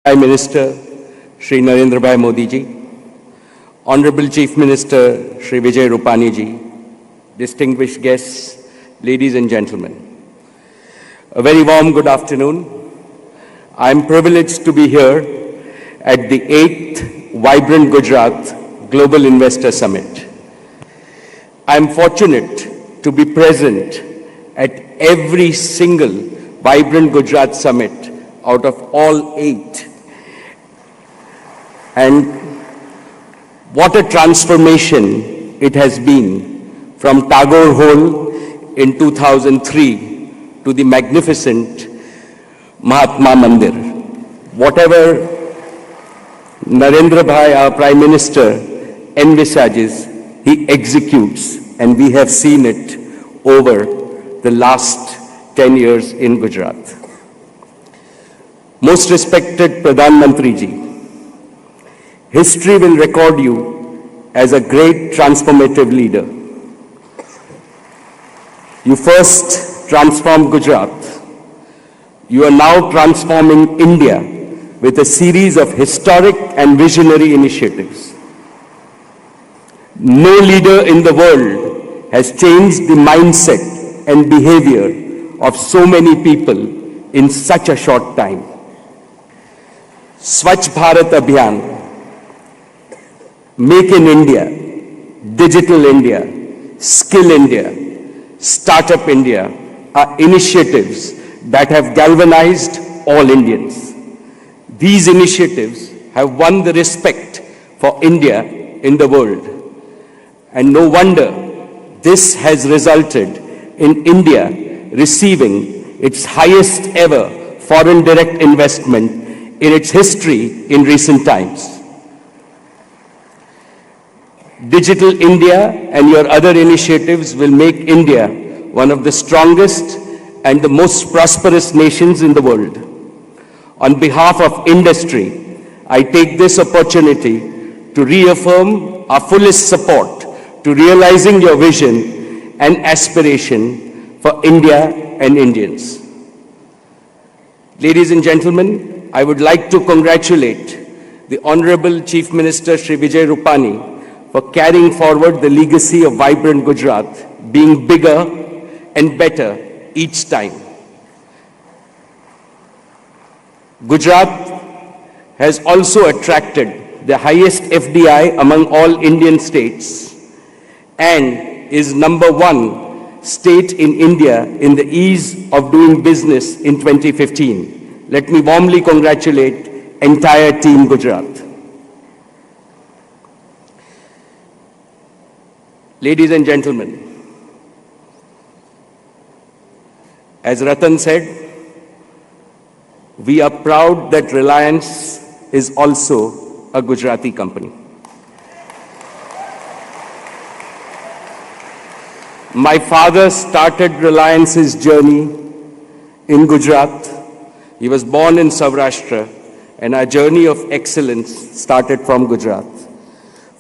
Prime Minister Shri Narendra Bhai Modi ji, Honorable Chief Minister Shri Vijay Rupani ji, distinguished guests, ladies and gentlemen, a very warm good afternoon. I am privileged to be here at the 8th Vibrant Gujarat Global Investor Summit. I am fortunate to be present at every single Vibrant Gujarat Summit out of all 8. And what a transformation it has been from Tagore Hall in 2003 to the magnificent Mahatma Mandir. Whatever Narendra Bhai, our Prime Minister, envisages, he executes, and we have seen it over the last 10 years in Gujarat. Most respected Pradhan Mantri ji, history will record you as a great transformative leader. You first transformed Gujarat. You are now transforming India with a series of historic and visionary initiatives. No leader in the world has changed the mindset and behavior of so many people in such a short time. Swachh Bharat Abhiyan, Make in India, Digital India, Skill India, Startup India are initiatives that have galvanized all Indians. These initiatives have won the respect for India in the world. And no wonder this has resulted in India receiving its highest ever foreign direct investment in its history in recent times. Digital India and your other initiatives will make India one of the strongest and the most prosperous nations in the world. On behalf of industry, I take this opportunity to reaffirm our fullest support to realizing your vision and aspiration for India and Indians. Ladies and gentlemen, I would like to congratulate the Honorable Chief Minister Shri Vijay Rupani for carrying forward the legacy of Vibrant Gujarat, being bigger and better each time. Gujarat has also attracted the highest FDI among all Indian states and is #1 state in India in the ease of doing business in 2015. Let me warmly congratulate entire Team Gujarat. Ladies and gentlemen, as Ratan said, we are proud that Reliance is also a Gujarati company. My father started Reliance's journey in Gujarat. He was born in Saurashtra, and our journey of excellence started from Gujarat.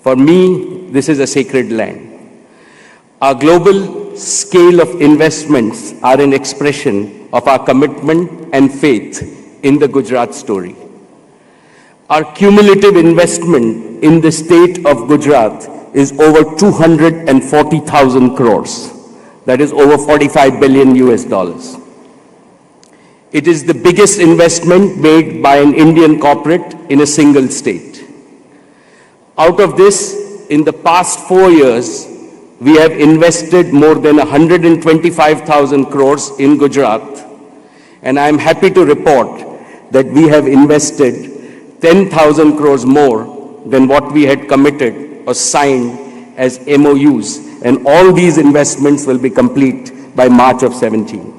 For me, this is a sacred land. Our global scale of investments are an expression of our commitment and faith in the Gujarat story. Our cumulative investment in the state of Gujarat is over 240,000 crores. That is over 45 billion US dollars. It is the biggest investment made by an Indian corporate in a single state. Out of this, in the past 4 years, we have invested more than 125,000 crores in Gujarat, and I am happy to report that we have invested 10,000 crores more than what we had committed or signed as MOUs, and all these investments will be complete by March of 17.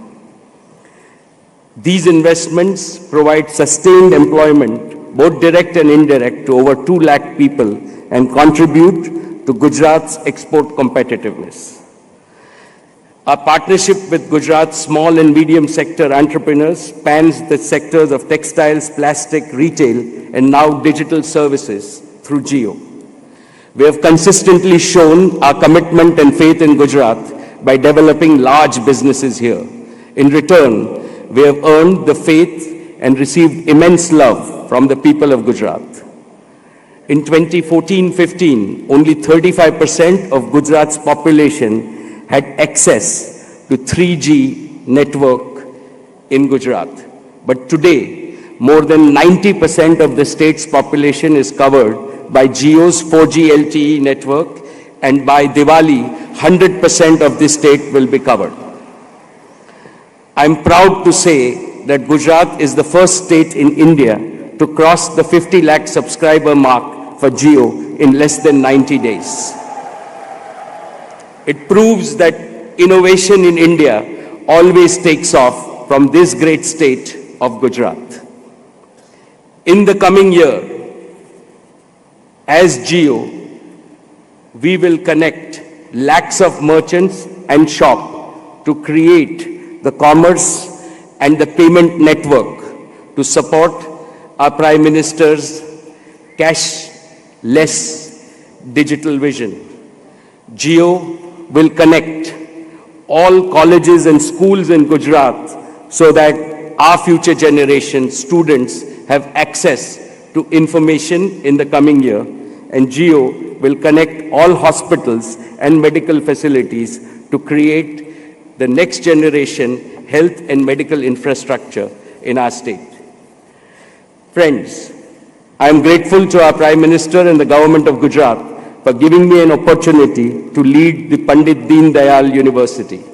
These investments provide sustained employment, both direct and indirect, to over 2 lakh people and contribute to Gujarat's export competitiveness. Our partnership with Gujarat's small and medium sector entrepreneurs spans the sectors of textiles, plastic, retail, and now digital services through Jio. We have consistently shown our commitment and faith in Gujarat by developing large businesses here. In return, we have earned the faith and received immense love from the people of Gujarat. In 2014-15, only 35% of Gujarat's population had access to 3G network in Gujarat. But today, more than 90% of the state's population is covered by Jio's 4G LTE network, and by Diwali, 100% of the state will be covered. I'm proud to say that Gujarat is the first state in India to cross the 50 lakh subscriber mark for Jio in less than 90 days. It proves that innovation in India always takes off from this great state of Gujarat. In the coming year, as Jio, we will connect lakhs of merchants and shops to create the commerce and the payment network to support our Prime Minister's cashless digital vision. Jio will connect all colleges and schools in Gujarat so that our future generation students have access to information in the coming year, and Jio will connect all hospitals and medical facilities to create the next generation health and medical infrastructure in our state. Friends, I am grateful to our Prime Minister and the government of Gujarat for giving me an opportunity to lead the Pandit Deen Dayal University.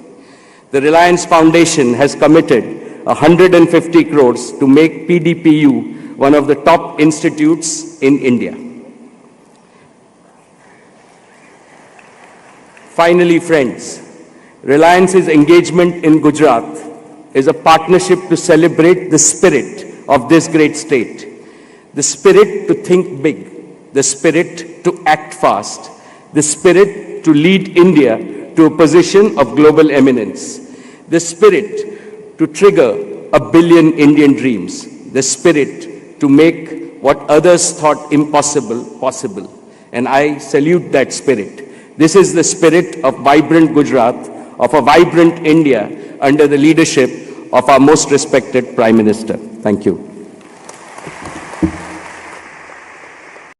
The Reliance Foundation has committed 150 crores to make PDPU one of the top institutes in India. Finally, friends, Reliance's engagement in Gujarat is a partnership to celebrate the spirit of this great state, the spirit to think big, the spirit to act fast, the spirit to lead India to a position of global eminence, the spirit to trigger 1 billion Indian dreams, the spirit to make what others thought impossible, possible. And I salute that spirit. This is the spirit of vibrant Gujarat, of a vibrant India under the leadership of our most respected Prime Minister. Thank you.